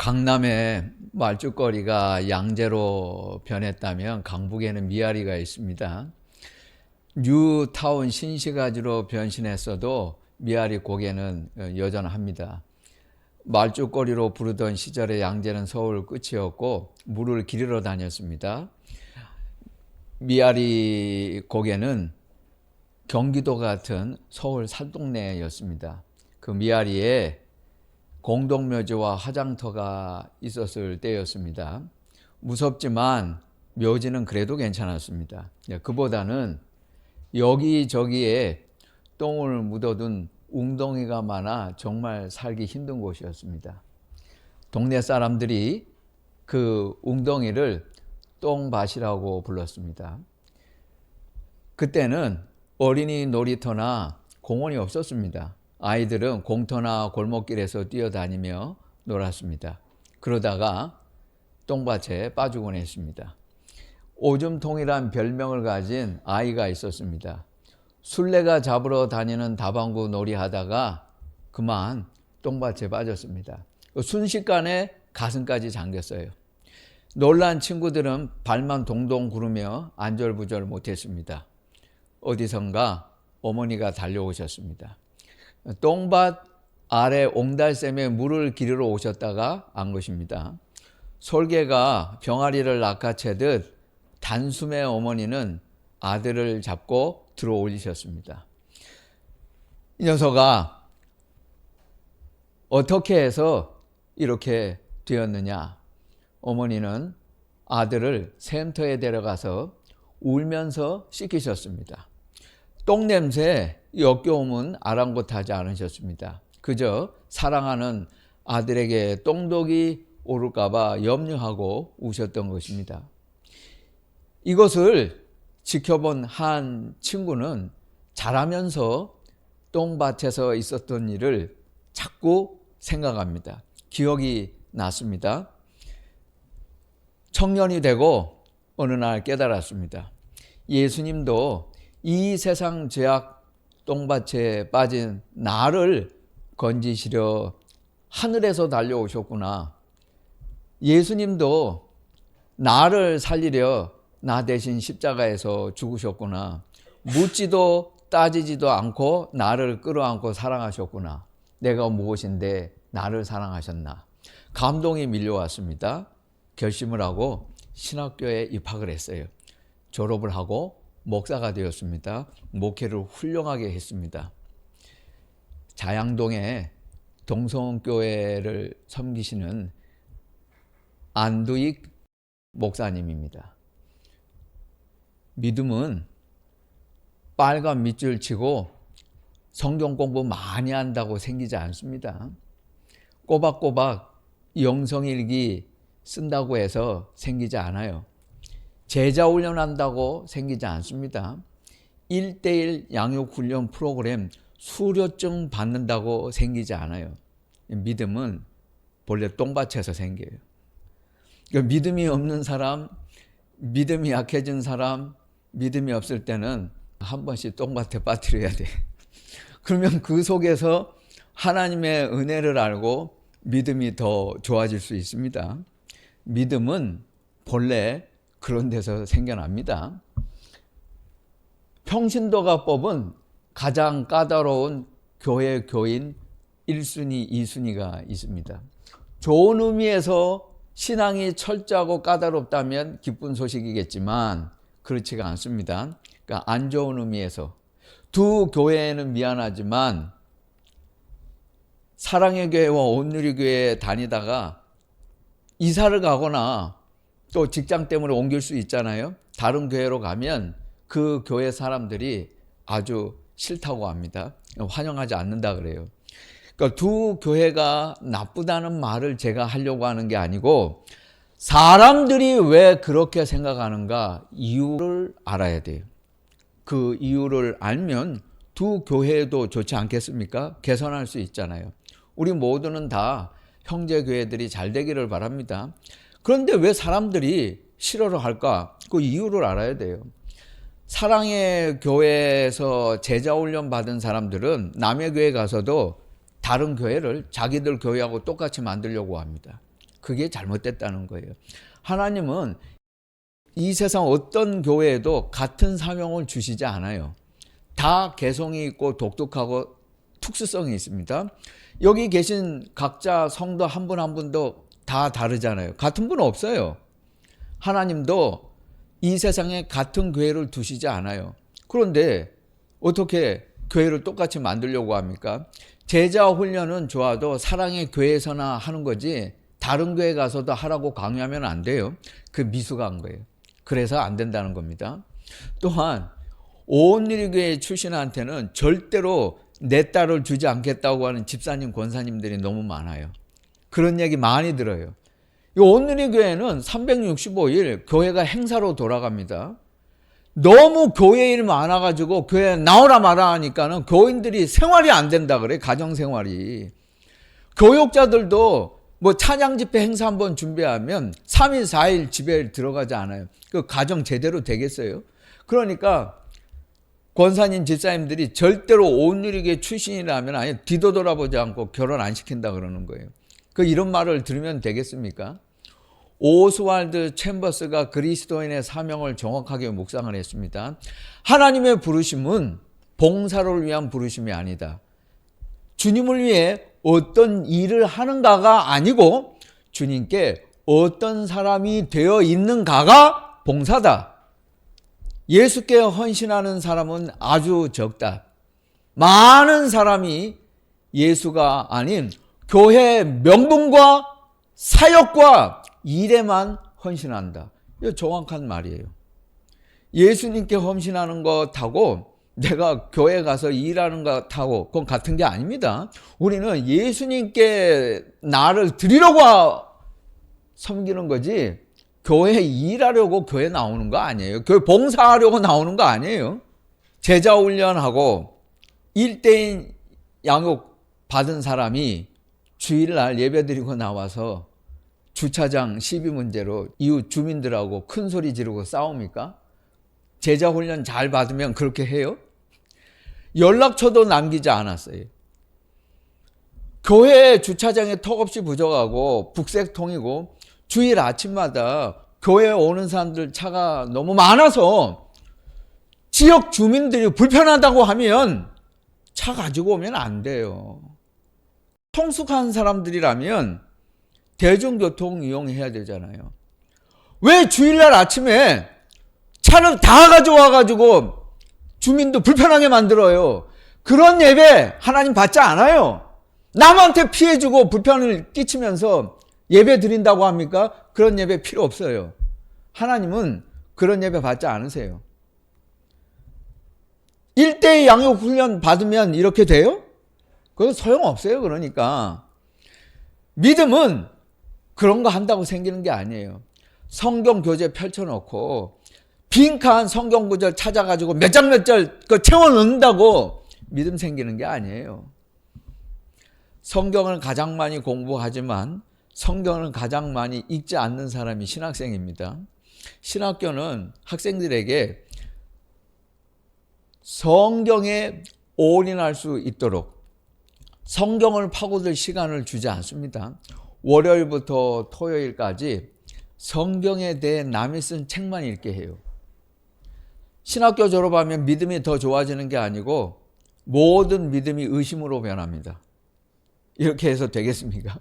강남의 말죽거리가 양재로 변했다면 강북에는 미아리가 있습니다. 뉴타운 신시가지로 변신했어도 미아리 고개는 여전합니다. 말죽거리로 부르던 시절에 양재는 서울 끝이었고 물을 기르러 다녔습니다. 미아리 고개는 경기도 같은 서울 산동네였습니다. 그 미아리에 공동묘지와 화장터가 있었을 때였습니다. 무섭지만 묘지는 그래도 괜찮았습니다. 그보다는 여기저기에 똥을 묻어둔 웅덩이가 많아 정말 살기 힘든 곳이었습니다. 동네 사람들이 그 웅덩이를 똥밭이라고 불렀습니다. 그때는 어린이 놀이터나 공원이 없었습니다. 아이들은 공터나 골목길에서 뛰어다니며 놀았습니다. 그러다가 똥밭에 빠지곤 했습니다. 오줌통이란 별명을 가진 아이가 있었습니다. 술래가 잡으러 다니는 다방구 놀이하다가 그만 똥밭에 빠졌습니다. 순식간에 가슴까지 잠겼어요. 놀란 친구들은 발만 동동 구르며 안절부절 못했습니다. 어디선가 어머니가 달려오셨습니다. 똥밭 아래 옹달샘에 물을 기르러 오셨다가 안 것입니다. 솔개가 병아리를 낚아채듯 단숨에 어머니는 아들을 잡고 들어올리셨습니다. 이 녀석아, 어떻게 해서 이렇게 되었느냐? 어머니는 아들을 샘터에 데려가서 울면서 씻기셨습니다. 똥냄새 역겨움은 아랑곳하지 않으셨습니다. 그저 사랑하는 아들에게 똥독이 오를까봐 염려하고 우셨던 것입니다. 이것을 지켜본 한 친구는 자라면서 똥밭에서 있었던 일을 자꾸 생각합니다. 기억이 났습니다. 청년이 되고 어느 날 깨달았습니다. 예수님도 이 세상 죄악 똥밭에 빠진 나를 건지시려 하늘에서 달려오셨구나. 예수님도 나를 살리려 나 대신 십자가에서 죽으셨구나. 묻지도 따지지도 않고 나를 끌어안고 사랑하셨구나. 내가 무엇인데 나를 사랑하셨나. 감동이 밀려왔습니다. 결심을 하고 신학교에 입학을 했어요. 졸업을 하고 목사가 되었습니다. 목회를 훌륭하게 했습니다. 자양동에 동성교회를 섬기시는 안두익 목사님입니다. 믿음은 빨간 밑줄 치고 성경 공부 많이 한다고 생기지 않습니다. 꼬박꼬박 영성일기 쓴다고 해서 생기지 않아요. 제자 훈련한다고 생기지 않습니다. 1:1 양육훈련 프로그램 수료증 받는다고 생기지 않아요. 믿음은 본래 똥밭에서 생겨요. 그러니까 믿음이 없는 사람, 믿음이 약해진 사람, 믿음이 없을 때는 한 번씩 똥밭에 빠뜨려야 돼. 그러면 그 속에서 하나님의 은혜를 알고 믿음이 더 좋아질 수 있습니다. 믿음은 본래 그런 데서 생겨납니다. 평신도가법은 가장 까다로운 교회 교인 1순위, 2순위가 있습니다. 좋은 의미에서 신앙이 철저하고 까다롭다면 기쁜 소식이겠지만 그렇지가 않습니다. 그러니까 안 좋은 의미에서 두 교회에는 미안하지만 사랑의 교회와 온누리교회에 다니다가 이사를 가거나 또 직장 때문에 옮길 수 있잖아요. 다른 교회로 가면 그 교회 사람들이 아주 싫다고 합니다. 환영하지 않는다 그래요. 그러니까 두 교회가 나쁘다는 말을 제가 하려고 하는 게 아니고 사람들이 왜 그렇게 생각하는가 이유를 알아야 돼요. 그 이유를 알면 두 교회도 좋지 않겠습니까? 개선할 수 있잖아요. 우리 모두는 다 형제 교회들이 잘 되기를 바랍니다. 그런데 왜 사람들이 싫어를 할까? 그 이유를 알아야 돼요. 사랑의 교회에서 제자 훈련 받은 사람들은 남의 교회 가서도 다른 교회를 자기들 교회하고 똑같이 만들려고 합니다. 그게 잘못됐다는 거예요. 하나님은 이 세상 어떤 교회에도 같은 사명을 주시지 않아요. 다 개성이 있고 독특하고 특수성이 있습니다. 여기 계신 각자 성도 한 분 한 분도 다 다르잖아요. 같은 분 없어요. 하나님도 이 세상에 같은 교회를 두시지 않아요. 그런데 어떻게 교회를 똑같이 만들려고 합니까? 제자 훈련은 좋아도 사랑의 교회에서나 하는 거지 다른 교회 가서도 하라고 강요하면 안 돼요. 그 미숙한 거예요. 그래서 안 된다는 겁니다. 또한 온누리교회 출신한테는 절대로 내 딸을 주지 않겠다고 하는 집사님, 권사님들이 너무 많아요. 그런 얘기 많이 들어요. 이 온누리교회는 365일 교회가 행사로 돌아갑니다. 너무 교회 일 많아가지고 교회 나오라 마라 하니까는 교인들이 생활이 안 된다 그래, 가정생활이. 교육자들도 뭐 찬양 집회 행사 한번 준비하면 3일, 4일 집에 들어가지 않아요. 그 가정 제대로 되겠어요? 그러니까 권사님, 집사님들이 절대로 온누리교회 출신이라면 아예 뒤도 돌아보지 않고 결혼 안 시킨다 그러는 거예요. 그 이런 말을 들으면 되겠습니까? 오스왈드 챔버스가 그리스도인의 사명을 정확하게 묵상을 했습니다. 하나님의 부르심은 봉사를 위한 부르심이 아니다. 주님을 위해 어떤 일을 하는가가 아니고 주님께 어떤 사람이 되어 있는가가 봉사다. 예수께 헌신하는 사람은 아주 적다. 많은 사람이 예수가 아닌 교회의 명분과 사역과 일에만 헌신한다. 이거 정확한 말이에요. 예수님께 헌신하는 것하고 내가 교회 가서 일하는 것하고 그건 같은 게 아닙니다. 우리는 예수님께 나를 드리려고 섬기는 거지 교회 일하려고 교회 나오는 거 아니에요. 교회 봉사하려고 나오는 거 아니에요. 제자 훈련하고 1대인 양육 받은 사람이 주일날 예배드리고 나와서 주차장 시비 문제로 이웃 주민들하고 큰 소리 지르고 싸웁니까? 제자 훈련 잘 받으면 그렇게 해요? 연락처도 남기지 않았어요. 교회 주차장에 턱없이 부족하고 북색통이고 주일 아침마다 교회에 오는 사람들 차가 너무 많아서 지역 주민들이 불편하다고 하면 차 가지고 오면 안 돼요. 성숙한 사람들이라면 대중교통 이용해야 되잖아요. 왜 주일날 아침에 차를 다 가져와가지고 주민도 불편하게 만들어요? 그런 예배 하나님 받지 않아요. 남한테 피해주고 불편을 끼치면서 예배 드린다고 합니까? 그런 예배 필요 없어요. 하나님은 그런 예배 받지 않으세요. 1대1 양육 훈련 받으면 이렇게 돼요? 그건 소용없어요. 그러니까 믿음은 그런 거 한다고 생기는 게 아니에요. 성경 교재 펼쳐놓고 빈칸 성경 구절 찾아가지고 몇 장 몇 절 채워 넣는다고 믿음 생기는 게 아니에요. 성경을 가장 많이 공부하지만 성경을 가장 많이 읽지 않는 사람이 신학생입니다. 신학교는 학생들에게 성경에 올인할 수 있도록 성경을 파고들 시간을 주지 않습니다. 월요일부터 토요일까지 성경에 대해 남이 쓴 책만 읽게 해요. 신학교 졸업하면 믿음이 더 좋아지는 게 아니고 모든 믿음이 의심으로 변합니다. 이렇게 해서 되겠습니까?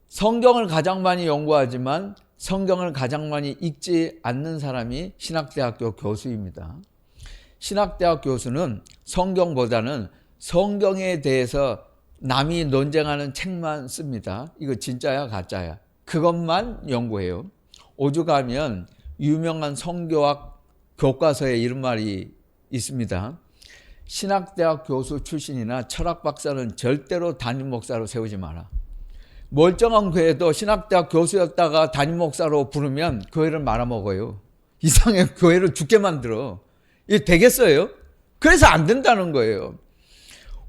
성경을 가장 많이 연구하지만 성경을 가장 많이 읽지 않는 사람이 신학대학교 교수입니다. 신학대학 교수는 성경보다는 성경에 대해서 남이 논쟁하는 책만 씁니다. 이거 진짜야 가짜야 그것만 연구해요. 오죽하면 유명한 성교학 교과서에 이런 말이 있습니다. 신학대학 교수 출신이나 철학 박사는 절대로 담임 목사로 세우지 마라. 멀쩡한 교회도 신학대학 교수였다가 담임 목사로 부르면 교회를 말아먹어요. 이상해. 교회를 죽게 만들어. 이게 되겠어요? 그래서 안 된다는 거예요.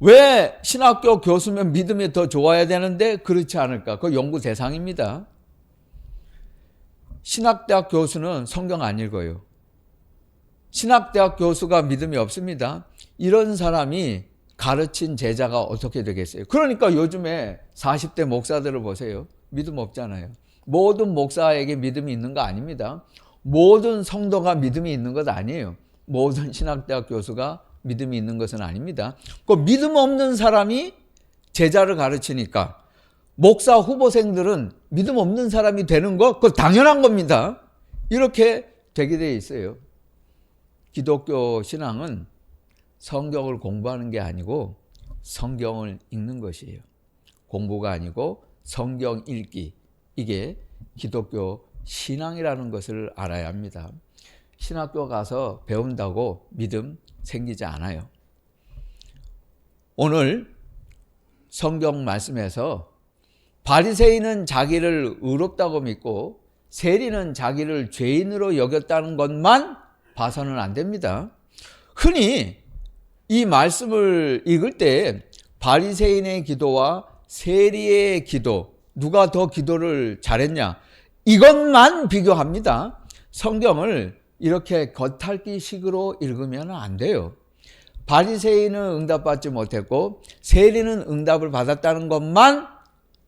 왜 신학교 교수면 믿음이 더 좋아야 되는데 그렇지 않을까? 그거 연구 대상입니다. 신학대학 교수는 성경 안 읽어요. 신학대학 교수가 믿음이 없습니다. 이런 사람이 가르친 제자가 어떻게 되겠어요? 그러니까 요즘에 40대 목사들을 보세요. 믿음 없잖아요. 모든 목사에게 믿음이 있는 거 아닙니다. 모든 성도가 믿음이 있는 것 아니에요. 모든 신학대학 교수가 믿음이 있는 것은 아닙니다. 그 믿음 없는 사람이 제자를 가르치니까 목사 후보생들은 믿음 없는 사람이 되는 거, 그거 당연한 겁니다. 이렇게 되게 돼 있어요. 기독교 신앙은 성경을 공부하는 게 아니고 성경을 읽는 것이에요. 공부가 아니고 성경 읽기. 이게 기독교 신앙이라는 것을 알아야 합니다. 신학교 가서 배운다고 믿음 생기지 않아요. 오늘 성경 말씀에서 바리새인은 자기를 의롭다고 믿고 세리는 자기를 죄인으로 여겼다는 것만 봐서는 안 됩니다. 흔히 이 말씀을 읽을 때 바리새인의 기도와 세리의 기도, 누가 더 기도를 잘했냐, 이것만 비교합니다. 성경을 이렇게 겉핥기식으로 읽으면 안 돼요. 바리새인은 응답받지 못했고 세리는 응답을 받았다는 것만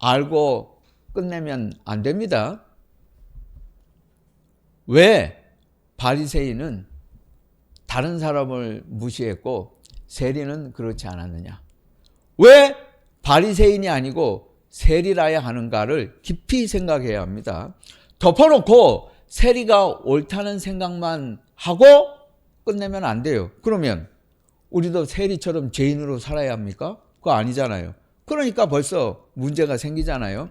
알고 끝내면 안 됩니다. 왜 바리새인은 다른 사람을 무시했고 세리는 그렇지 않았느냐? 왜 바리새인이 아니고 세리라야 하는가를 깊이 생각해야 합니다. 덮어놓고 세리가 옳다는 생각만 하고 끝내면 안 돼요. 그러면 우리도 세리처럼 죄인으로 살아야 합니까? 그거 아니잖아요. 그러니까 벌써 문제가 생기잖아요.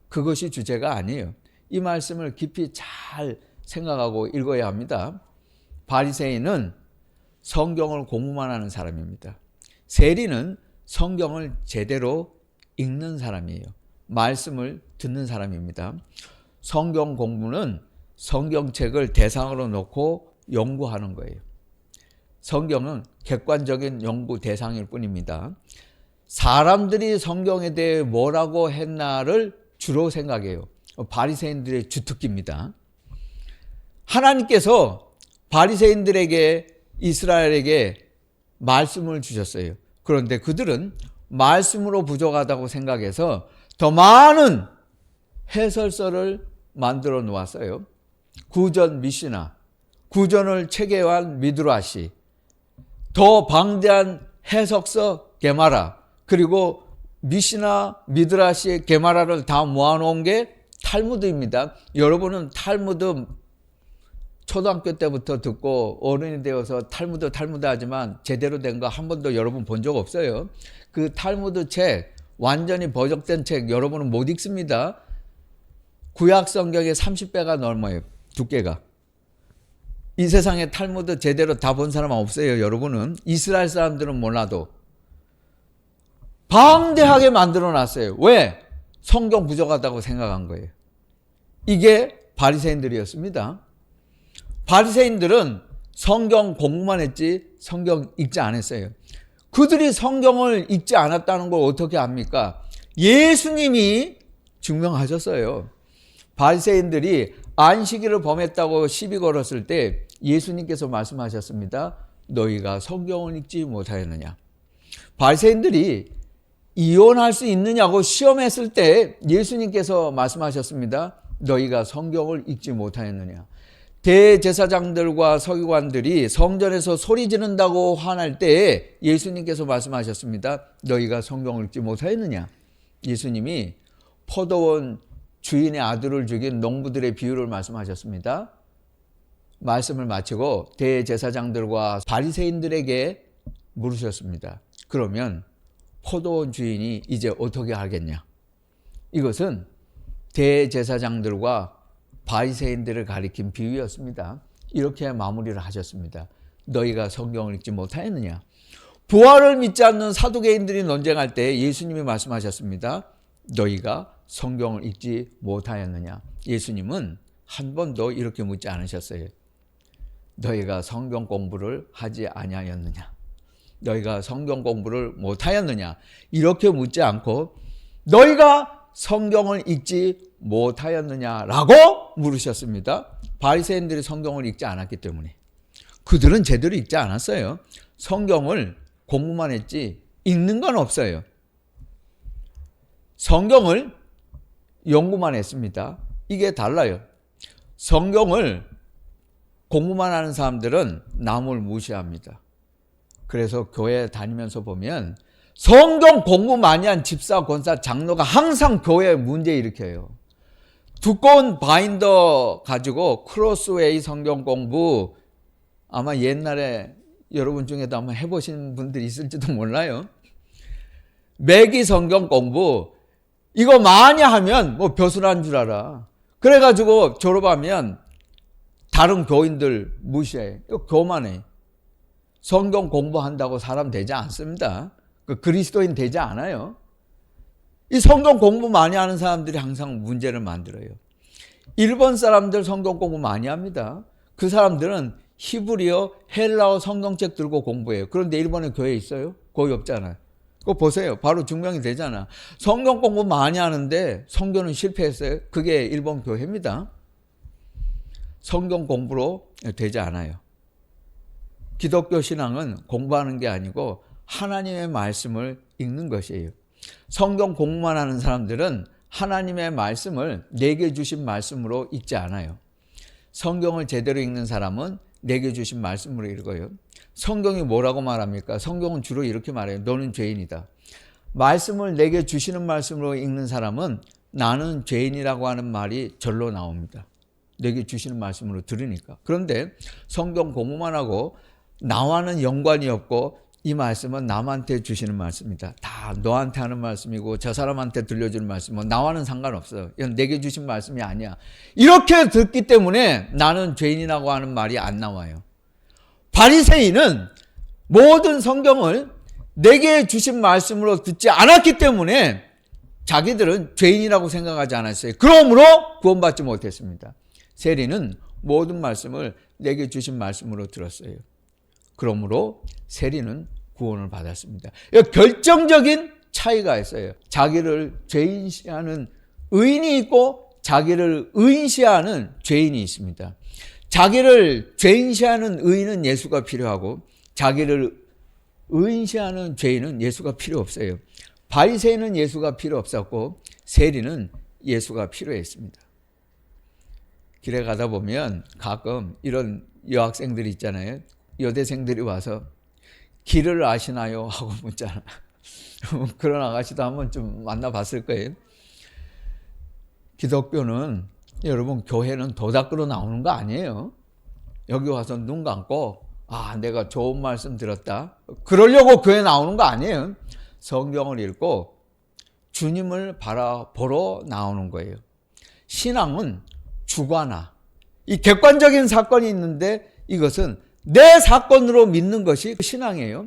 그것이 주제가 아니에요. 이 말씀을 깊이 잘 생각하고 읽어야 합니다. 바리새인은 성경을 공부만 하는 사람입니다. 세리는 성경을 제대로 읽는 사람이에요. 말씀을 듣는 사람입니다. 성경 공부는 성경책을 대상으로 놓고 연구하는 거예요. 성경은 객관적인 연구 대상일 뿐입니다. 사람들이 성경에 대해 뭐라고 했나를 주로 생각해요. 바리새인들의 주특기입니다. 하나님께서 바리새인들에게, 이스라엘에게 말씀을 주셨어요. 그런데 그들은 말씀으로 부족하다고 생각해서 더 많은 해설서를 만들어 놓았어요. 구전 미시나, 구전을 체계한 미드라시, 더 방대한 해석서 게마라, 그리고 미시나, 미드라시, 게마라를 다 모아놓은 게 탈무드입니다. 여러분은 탈무드 초등학교 때부터 듣고 어른이 되어서 탈무드 하지만 제대로 된 거 한 번도 여러분 본 적 없어요. 그 탈무드 책, 완전히 번역된 책 여러분은 못 읽습니다. 구약 성경의 30배가 넘어요. 두께가. 이 세상에 탈무드 제대로 다 본 사람은 없어요. 여러분은. 이스라엘 사람들은 몰라도. 방대하게 만들어 놨어요. 왜? 성경 부족하다고 생각한 거예요. 이게 바리새인들이었습니다. 바리새인들은 성경 공부만 했지 성경 읽지 않았어요. 그들이 성경을 읽지 않았다는 걸 어떻게 압니까? 예수님이 증명하셨어요. 바리새인들이 안식일을 범했다고 시비 걸었을 때 예수님께서 말씀하셨습니다. 너희가 성경을 읽지 못하였느냐? 바리새인들이 이혼할 수 있느냐고 시험했을 때 예수님께서 말씀하셨습니다. 너희가 성경을 읽지 못하였느냐? 대제사장들과 서기관들이 성전에서 소리 지른다고 화날 때 예수님께서 말씀하셨습니다. 너희가 성경을 읽지 못하였느냐? 예수님이 포도원 주인의 아들을 죽인 농부들의 비유를 말씀하셨습니다. 말씀을 마치고 대제사장들과 바리새인들에게 물으셨습니다. 그러면 포도원 주인이 이제 어떻게 하겠냐? 이것은 대제사장들과 바리새인들을 가리킨 비유였습니다. 이렇게 마무리를 하셨습니다. 너희가 성경을 읽지 못하였느냐? 부활을 믿지 않는 사두개인들이 논쟁할 때 예수님이 말씀하셨습니다. 너희가 성경을 읽지 못하였느냐? 예수님은 한 번도 이렇게 묻지 않으셨어요. 너희가 성경 공부를 하지 아니하였느냐? 너희가 성경 공부를 못하였느냐? 이렇게 묻지 않고 너희가 성경을 읽지 못하였느냐라고 물으셨습니다. 바리새인들이 성경을 읽지 않았기 때문에. 그들은 제대로 읽지 않았어요. 성경을 공부만 했지 읽는 건 없어요. 성경을 연구만 했습니다. 이게 달라요. 성경을 공부만 하는 사람들은 남을 무시합니다. 그래서 교회 다니면서 보면 성경 공부 많이 한 집사, 권사, 장로가 항상 교회에 문제 일으켜요. 두꺼운 바인더 가지고 크로스웨이 성경 공부, 아마 옛날에 여러분 중에도 아마 해보신 분들이 있을지도 몰라요. 매기 성경 공부, 이거 많이 하면 뭐 벼슬한 줄 알아. 그래가지고 졸업하면 다른 교인들 무시해. 이거 교만해. 성경 공부한다고 사람 되지 않습니다. 그리스도인 되지 않아요. 이 성경 공부 많이 하는 사람들이 항상 문제를 만들어요. 일본 사람들 성경 공부 많이 합니다. 그 사람들은 히브리어, 헬라어 성경책 들고 공부해요. 그런데 일본에 교회 있어요? 거의 없잖아요. 그거 보세요. 바로 증명이 되잖아. 성경 공부 많이 하는데 성경은 실패했어요. 그게 일본 교회입니다. 성경 공부로 되지 않아요. 기독교 신앙은 공부하는 게 아니고 하나님의 말씀을 읽는 것이에요. 성경 공부만 하는 사람들은 하나님의 말씀을 내게 주신 말씀으로 읽지 않아요. 성경을 제대로 읽는 사람은 내게 주신 말씀으로 읽어요. 성경이 뭐라고 말합니까? 성경은 주로 이렇게 말해요. 너는 죄인이다. 말씀을 내게 주시는 말씀으로 읽는 사람은 나는 죄인이라고 하는 말이 절로 나옵니다. 내게 주시는 말씀으로 들으니까. 그런데 성경 공부만 하고 나와는 연관이 없고 이 말씀은 남한테 주시는 말씀이다. 다 너한테 하는 말씀이고 저 사람한테 들려주는 말씀은 나와는 상관없어. 이건 내게 주신 말씀이 아니야. 이렇게 듣기 때문에 나는 죄인이라고 하는 말이 안 나와요. 바리새인은 모든 성경을 내게 주신 말씀으로 듣지 않았기 때문에 자기들은 죄인이라고 생각하지 않았어요. 그러므로 구원받지 못했습니다. 세리는 모든 말씀을 내게 주신 말씀으로 들었어요. 그러므로 세리는 구원을 받았습니다. 결정적인 차이가 있어요. 자기를 죄인시하는 의인이 있고 자기를 의인시하는 죄인이 있습니다. 자기를 죄인시하는 의인은 예수가 필요하고 자기를 의인시하는 죄인은 예수가 필요 없어요. 바리새인은 예수가 필요 없었고 세리는 예수가 필요했습니다. 길에 가다 보면 가끔 이런 여학생들이 있잖아요. 여대생들이 와서 길을 아시나요? 하고 묻잖아. 그런 아가씨도 한번 좀 만나봤을 거예요. 기독교는 여러분 교회는 도닥으로 나오는 거 아니에요. 여기 와서 눈 감고 내가 좋은 말씀 들었다. 그러려고 교회 나오는 거 아니에요. 성경을 읽고 주님을 바라보러 나오는 거예요. 신앙은 주관화. 이 객관적인 사건이 있는데 이것은 내 사건으로 믿는 것이 신앙이에요.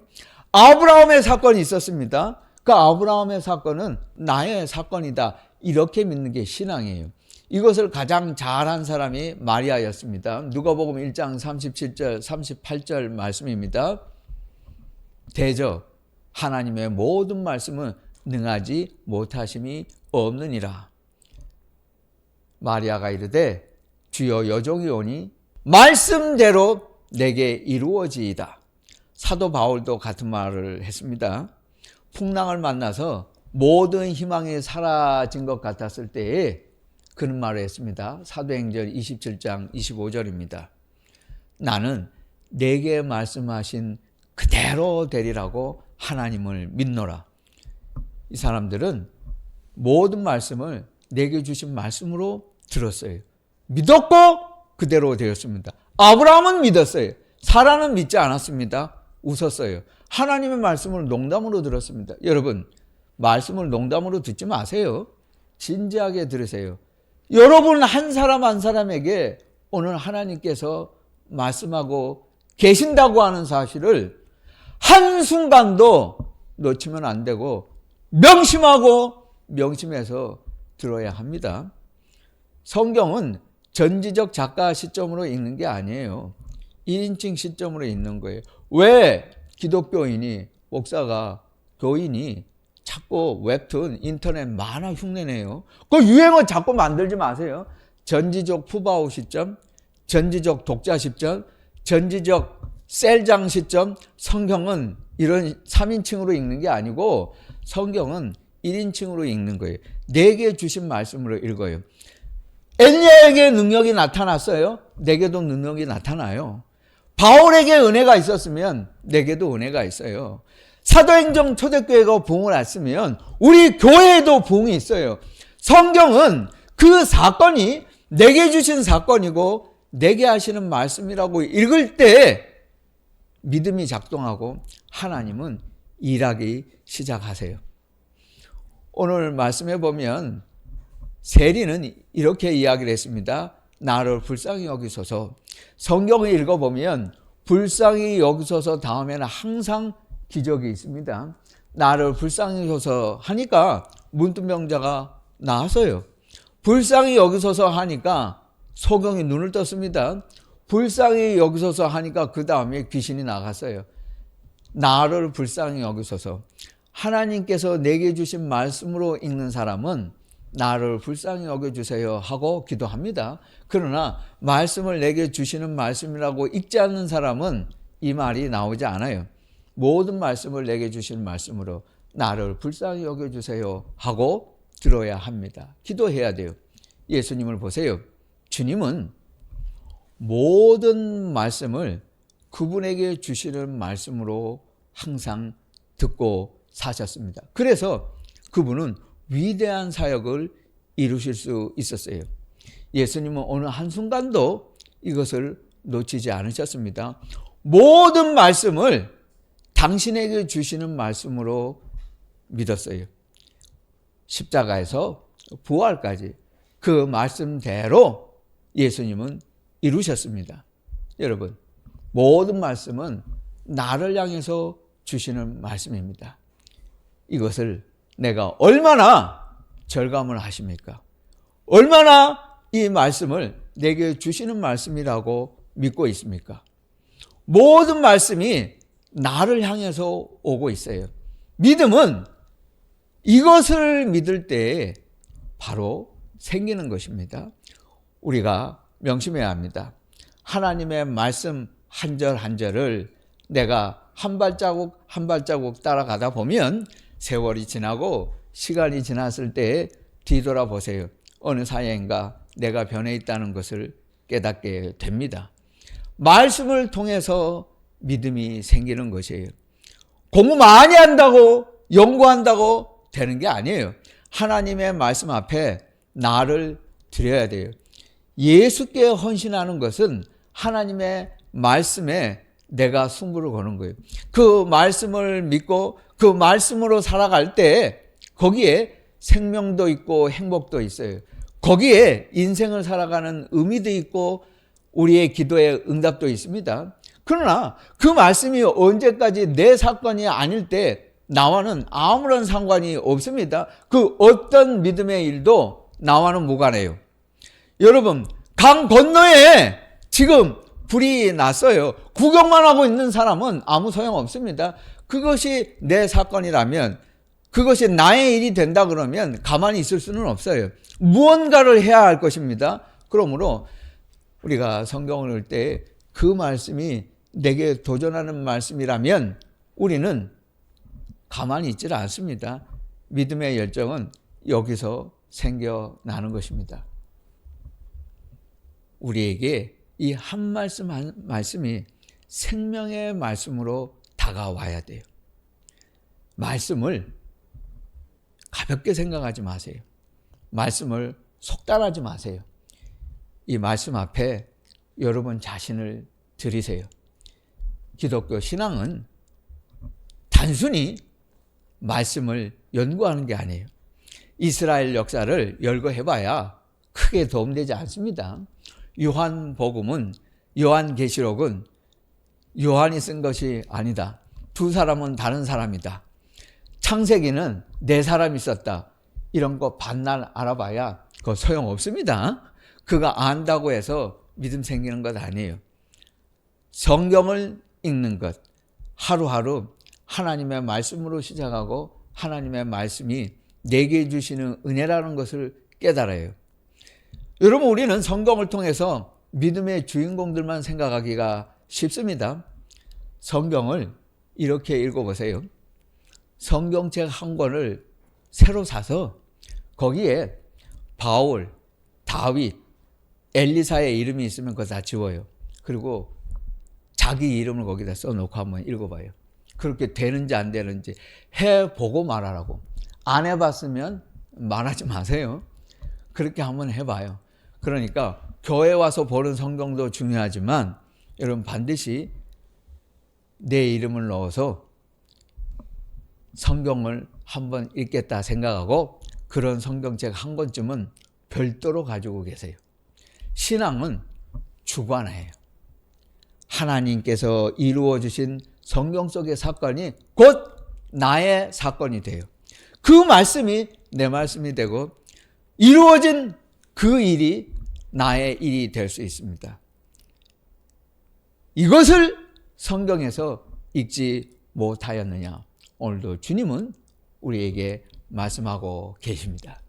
아브라함의 사건이 있었습니다. 그 아브라함의 사건은 나의 사건이다. 이렇게 믿는 게 신앙이에요. 이것을 가장 잘한 사람이 마리아였습니다. 누가복음 1장 37절 38절 말씀입니다. 대저 하나님의 모든 말씀은 능하지 못하심이 없느니라. 마리아가 이르되 주여 여종이 오니 말씀대로 내게 이루어지이다. 사도 바울도 같은 말을 했습니다. 풍랑을 만나서 모든 희망이 사라진 것 같았을 때에 그런 말을 했습니다. 사도행전 27장 25절입니다. 나는 내게 말씀하신 그대로 되리라고 하나님을 믿노라. 이 사람들은 모든 말씀을 내게 주신 말씀으로 들었어요. 믿었고 그대로 되었습니다. 아브라함은 믿었어요. 사라는 믿지 않았습니다. 웃었어요. 하나님의 말씀을 농담으로 들었습니다. 여러분, 말씀을 농담으로 듣지 마세요. 진지하게 들으세요. 여러분 한 사람 한 사람에게 오늘 하나님께서 말씀하고 계신다고 하는 사실을 한순간도 놓치면 안 되고 명심하고 명심해서 들어야 합니다. 성경은 전지적 작가 시점으로 읽는 게 아니에요. 1인칭 시점으로 읽는 거예요. 왜 기독교인이, 목사가, 교인이 자꾸 웹툰, 인터넷 만화 흉내내요? 그 유행어 자꾸 만들지 마세요. 전지적 푸바오 시점, 전지적 독자 시점, 전지적 셀장 시점. 성경은 이런 3인칭으로 읽는 게 아니고 성경은 1인칭으로 읽는 거예요. 내게 주신 말씀으로 읽어요. 엘리야에게 능력이 나타났어요. 내게도 능력이 나타나요. 바울에게 은혜가 있었으면 내게도 은혜가 있어요. 사도행정 초대교회가 부흥을 했으면 우리 교회에도 부흥이 있어요. 성경은 그 사건이 내게 주신 사건이고 내게 하시는 말씀이라고 읽을 때 믿음이 작동하고 하나님은 일하기 시작하세요. 오늘 말씀해 보면 세리는 이렇게 이야기를 했습니다. 나를 불쌍히 여기소서. 성경을 읽어보면 불쌍히 여기소서 다음에는 항상 기적이 있습니다. 나를 불쌍히 여기소서 하니까 문둥병자가 나왔어요. 불쌍히 여기소서 하니까 소경이 눈을 떴습니다. 불쌍히 여기소서 하니까 그 다음에 귀신이 나갔어요. 나를 불쌍히 여기소서. 하나님께서 내게 주신 말씀으로 읽는 사람은 나를 불쌍히 여겨주세요 하고 기도합니다. 그러나 말씀을 내게 주시는 말씀이라고 읽지 않는 사람은 이 말이 나오지 않아요. 모든 말씀을 내게 주시는 말씀으로 나를 불쌍히 여겨주세요 하고 들어야 합니다. 기도해야 돼요. 예수님을 보세요. 주님은 모든 말씀을 그분에게 주시는 말씀으로 항상 듣고 사셨습니다. 그래서 그분은 위대한 사역을 이루실 수 있었어요. 예수님은 어느 한순간도 이것을 놓치지 않으셨습니다. 모든 말씀을 당신에게 주시는 말씀으로 믿었어요. 십자가에서 부활까지 그 말씀대로 예수님은 이루셨습니다. 여러분, 모든 말씀은 나를 향해서 주시는 말씀입니다. 이것을 내가 얼마나 절감을 하십니까? 얼마나 이 말씀을 내게 주시는 말씀이라고 믿고 있습니까? 모든 말씀이 나를 향해서 오고 있어요. 믿음은 이것을 믿을 때 바로 생기는 것입니다. 우리가 명심해야 합니다. 하나님의 말씀 한 절 한 절을 내가 한 발자국 한 발자국 따라가다 보면 세월이 지나고 시간이 지났을 때 뒤돌아보세요. 어느 사이인가 내가 변해 있다는 것을 깨닫게 됩니다. 말씀을 통해서 믿음이 생기는 것이에요. 공부 많이 한다고 연구한다고 되는 게 아니에요. 하나님의 말씀 앞에 나를 드려야 돼요. 예수께 헌신하는 것은 하나님의 말씀에 내가 승부를 거는 거예요. 그 말씀을 믿고 그 말씀으로 살아갈 때 거기에 생명도 있고 행복도 있어요. 거기에 인생을 살아가는 의미도 있고 우리의 기도의 응답도 있습니다. 그러나 그 말씀이 언제까지 내 사건이 아닐 때 나와는 아무런 상관이 없습니다. 그 어떤 믿음의 일도 나와는 무관해요. 여러분, 강 건너에 지금 불이 났어요. 구경만 하고 있는 사람은 아무 소용없습니다. 그것이 내 사건이라면, 그것이 나의 일이 된다 그러면 가만히 있을 수는 없어요. 무언가를 해야 할 것입니다. 그러므로 우리가 성경을 읽을 때 그 말씀이 내게 도전하는 말씀이라면 우리는 가만히 있질 않습니다. 믿음의 열정은 여기서 생겨나는 것입니다. 우리에게 이 한 말씀 한 말씀이 생명의 말씀으로 다가와야 돼요. 말씀을 가볍게 생각하지 마세요. 말씀을 속단하지 마세요. 이 말씀 앞에 여러분 자신을 드리세요. 기독교 신앙은 단순히 말씀을 연구하는 게 아니에요. 이스라엘 역사를 열거해봐야 크게 도움되지 않습니다. 요한복음은, 요한계시록은 요한이 쓴 것이 아니다. 두 사람은 다른 사람이다. 창세기는 네 사람이 썼다. 이런 거 반날 알아봐야 그거 소용없습니다. 그가 안다고 해서 믿음 생기는 것 아니에요. 성경을 읽는 것, 하루하루 하나님의 말씀으로 시작하고 하나님의 말씀이 내게 주시는 은혜라는 것을 깨달아요. 여러분, 우리는 성경을 통해서 믿음의 주인공들만 생각하기가 쉽습니다. 성경을 이렇게 읽어보세요. 성경책 한 권을 새로 사서 거기에 바울, 다윗, 엘리사의 이름이 있으면 그거 다 지워요. 그리고 자기 이름을 거기다 써놓고 한번 읽어봐요. 그렇게 되는지 안 되는지 해보고 말하라고. 안 해봤으면 말하지 마세요. 그렇게 한번 해봐요. 그러니까 교회 와서 보는 성경도 중요하지만 여러분 반드시 내 이름을 넣어서 성경을 한번 읽겠다 생각하고 그런 성경책 한 권쯤은 별도로 가지고 계세요. 신앙은 주관해요. 하나님께서 이루어 주신 성경 속의 사건이 곧 나의 사건이 돼요. 그 말씀이 내 말씀이 되고 이루어진 그 일이 나의 일이 될 수 있습니다. 이것을 성경에서 읽지 못하였느냐? 오늘도 주님은 우리에게 말씀하고 계십니다.